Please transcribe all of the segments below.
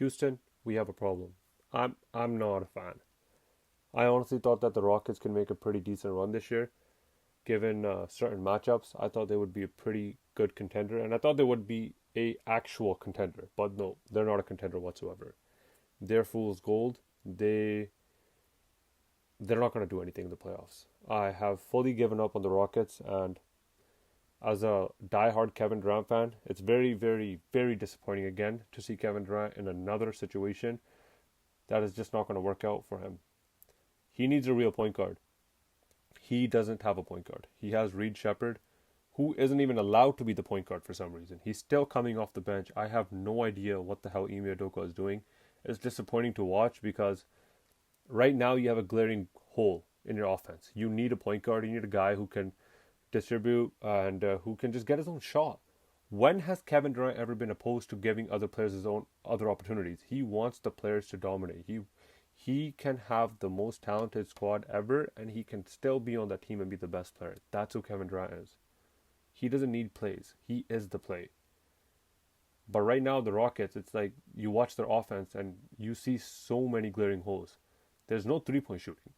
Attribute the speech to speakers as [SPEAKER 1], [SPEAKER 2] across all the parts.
[SPEAKER 1] Houston, we have a problem. I'm not a fan. I honestly thought that the Rockets can make a pretty decent run this year, given certain matchups. I thought they would be a pretty good contender, and I thought they would be a actual contender. But no, they're not a contender whatsoever. They're fool's gold. They're not going to do anything in the playoffs. I have fully given up on the Rockets, and as a die-hard Kevin Durant fan, it's very, very, very disappointing again to see Kevin Durant in another situation that is just not going to work out for him. He needs a real point guard. He doesn't have a point guard. He has Reed Shepard, who isn't even allowed to be the point guard for some reason. He's still coming off the bench. I have no idea what the hell Ime Udoka is doing. It's disappointing to watch because right now you have a glaring hole in your offense. You need a point guard. You need a guy who can distribute and who can just get his own shot. When has Kevin Durant ever been opposed to giving other players his own other opportunities? He wants the players to dominate. He can have the most talented squad ever, and he can still be on that team and be the best player. That's who Kevin Durant is. He doesn't need plays. He is the play. But right now, the Rockets, it's like you watch their offense and you see so many glaring holes. There's no three-point shooting.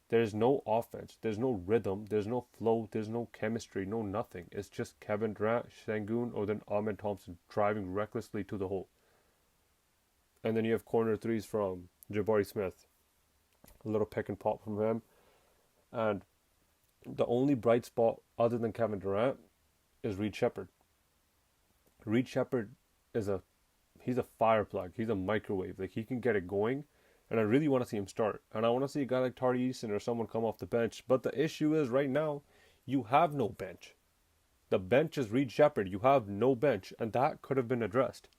[SPEAKER 1] There's no offense. There's no rhythm. There's no flow. There's no chemistry. No nothing. It's just Kevin Durant, Sengun, or then Ahmed Thompson driving recklessly to the hole. And then you have corner threes from Jabari Smith. A little pick and pop from him. And the only bright spot other than Kevin Durant is Reed Shepard. Reed Shepard he's a fire plug. He's a microwave. Like, he can get it going, and I really want to see him start. And I want to see a guy like Tari Eason or someone come off the bench. But the issue is right now, you have no bench. The bench is Reed Shepard. You have no bench, and that could have been addressed.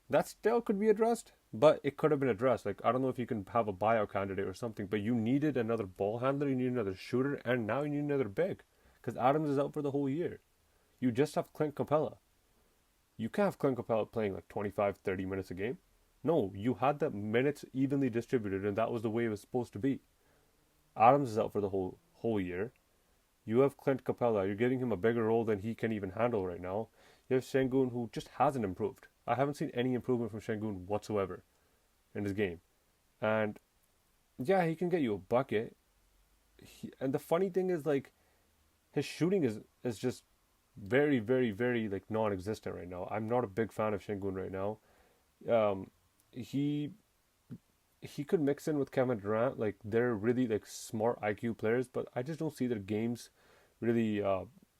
[SPEAKER 1] That still could be addressed, but it could have been addressed. Like, I don't know if you can have a buyout candidate or something, but you needed another ball handler, you need another shooter, and now you need another big. Because Adams is out for the whole year. You just have Clint Capella. You can't have Clint Capella playing like 25, 30 minutes a game. No, you had the minutes evenly distributed, and that was the way it was supposed to be. Adams is out for the whole year. You have Clint Capella. You're giving him a bigger role than he can even handle right now. You have Sengun, who just hasn't improved. I haven't seen any improvement from Sengun whatsoever in his game. And yeah, he can get you a bucket. And the funny thing is, like, his shooting is just very, very, very, like, non-existent right now. I'm not a big fan of Sengun right now. Um, he he could mix in with Kevin Durant. Like, they're really like smart IQ players, but I just don't see their games really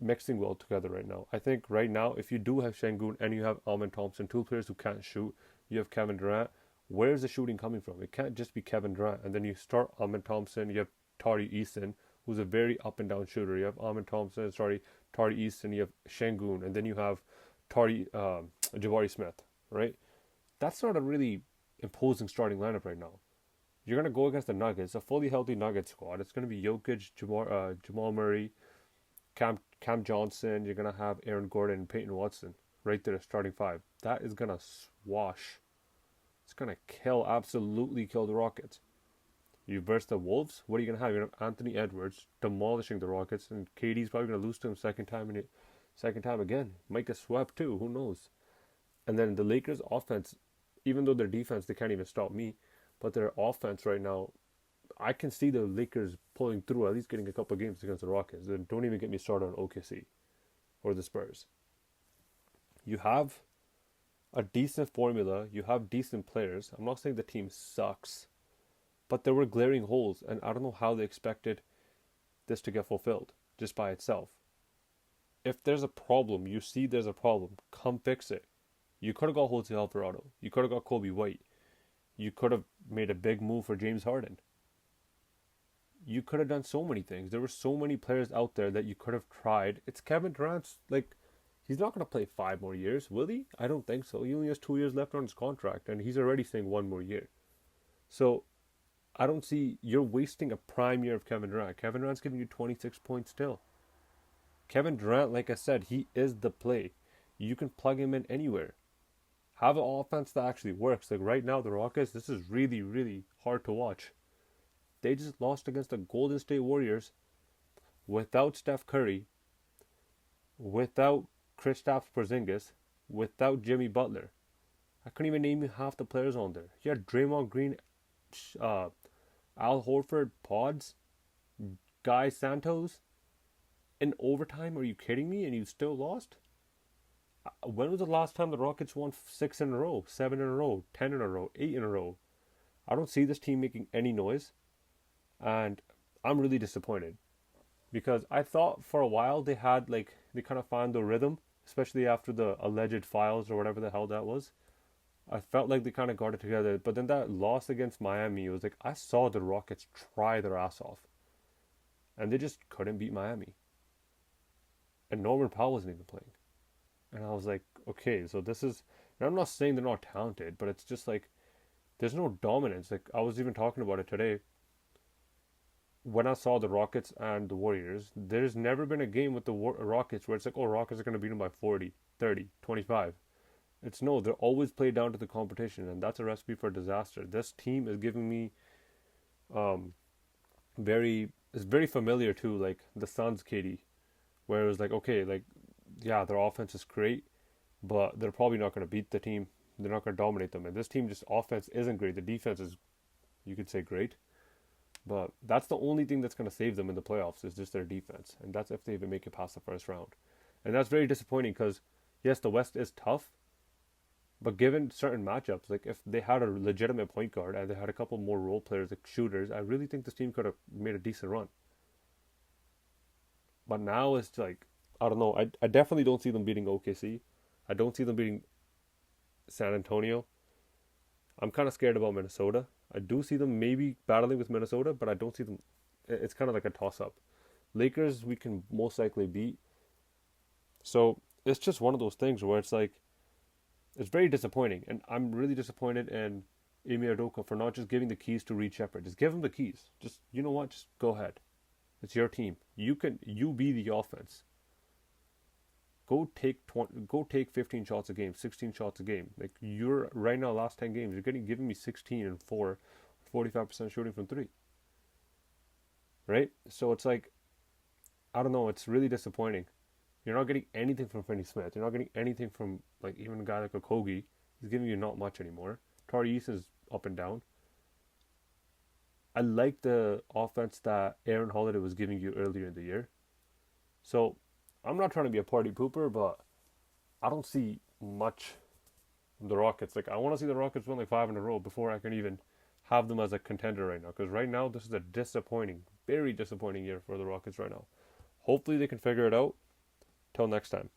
[SPEAKER 1] mixing well together right now. I think right now, if you do have Sengun and you have Almond Thompson, two players who can't shoot, you have Kevin Durant. Where's the shooting coming from? It can't just be Kevin Durant. And then you start Almond Thompson. You have Tari Eason, who's a very up and down shooter. You have Almond Thompson, Tari Eason. You have Sengun, and then you have Jabari Smith. Right? That's not a really imposing starting lineup right now. You're gonna go against the Nuggets, a fully healthy Nuggets squad. It's gonna be Jokic, Jamal Murray, Cam Johnson. You're gonna have Aaron Gordon and Peyton Watson right there, starting five. That is gonna swash. It's gonna absolutely kill the Rockets. You verse the Wolves. What are you gonna have? You're gonna have Anthony Edwards demolishing the Rockets, and KD's probably gonna lose to him second time again. Might get swept too. Who knows? And then the Lakers' offense, even though their defense, they can't even stop me. But their offense right now, I can see the Lakers pulling through, at least getting a couple of games against the Rockets. And don't even get me started on OKC or the Spurs. You have a decent formula. You have decent players. I'm not saying the team sucks, but there were glaring holes, and I don't know how they expected this to get fulfilled just by itself. If there's a problem, you see there's a problem, come fix it. You could have got Jose Alvarado. You could have got Kobe White. You could have made a big move for James Harden. You could have done so many things. There were so many players out there that you could have tried. It's Kevin Durant's, like, he's not going to play 5 more years, will he? I don't think so. He only has 2 years left on his contract, and he's already saying 1 more year. So, I don't see, you're wasting a prime year of Kevin Durant. Kevin Durant's giving you 26 points still. Kevin Durant, like I said, he is the play. You can plug him in anywhere. Have an offense that actually works. Like right now, the Rockets, this is really, really hard to watch. They just lost against the Golden State Warriors without Steph Curry, without Kristaps Porzingis, without Jimmy Butler. I couldn't even name you half the players on there. You had Draymond Green, uh, Al Horford, Pods, Guy Santos in overtime. Are you kidding me? And you still lost? When was the last time the Rockets won 6 in a row, 7 in a row, 10 in a row, 8 in a row? I don't see this team making any noise, and I'm really disappointed because I thought for a while they kind of found the rhythm, especially after the alleged files or whatever the hell that was. I felt like they kind of got it together, but then that loss against Miami, it was like I saw the Rockets try their ass off, and they just couldn't beat Miami, and Norman Powell wasn't even playing, and I was like, okay, so this is. And I'm not saying they're not talented, but it's just like there's no dominance. Like I was even talking about it today when I saw the Rockets and the Warriors. There's never been a game with the Rockets where it's like, oh, Rockets are going to beat them by 40, 30, 25. It's no, they're always played down to the competition, and that's a recipe for disaster. This team is giving me um it's very familiar to like the Suns, KD, where it was like, okay, like yeah, their offense is great, but they're probably not going to beat the team. They're not going to dominate them, and this team just offense isn't great. The defense is, you could say, great, but that's the only thing that's going to save them in the playoffs is just their defense, and that's if they even make it past the first round, and that's very disappointing because yes, the West is tough. But given certain matchups, like if they had a legitimate point guard and they had a couple more role players, like shooters, I really think this team could have made a decent run. But now it's like, I don't know. I definitely don't see them beating OKC. I don't see them beating San Antonio. I'm kind of scared about Minnesota. I do see them maybe battling with Minnesota, but I don't see them. It's kind of like a toss up. Lakers, we can most likely beat. So it's just one of those things where it's like, it's very disappointing, and I'm really disappointed in Emi Udoka for not just giving the keys to Reed Shepherd. Just give him the keys. Just you know what? Just go ahead. It's your team. You be the offense. Go take 15 shots a game, 16 shots a game. Like you're right now, last 10 games, you're giving me 16 and 4, 45% shooting from three. Right? So it's like I don't know. It's really disappointing. You're not getting anything from Finney Smith. You're not getting anything from like even a guy like Okogie. He's giving you not much anymore. Tardis is up and down. I like the offense that Aaron Holiday was giving you earlier in the year. So I'm not trying to be a party pooper, but I don't see much from the Rockets. Like I want to see the Rockets win like 5 in a row before I can even have them as a contender right now. Because right now this is a disappointing, very disappointing year for the Rockets right now. Hopefully they can figure it out. Till next time.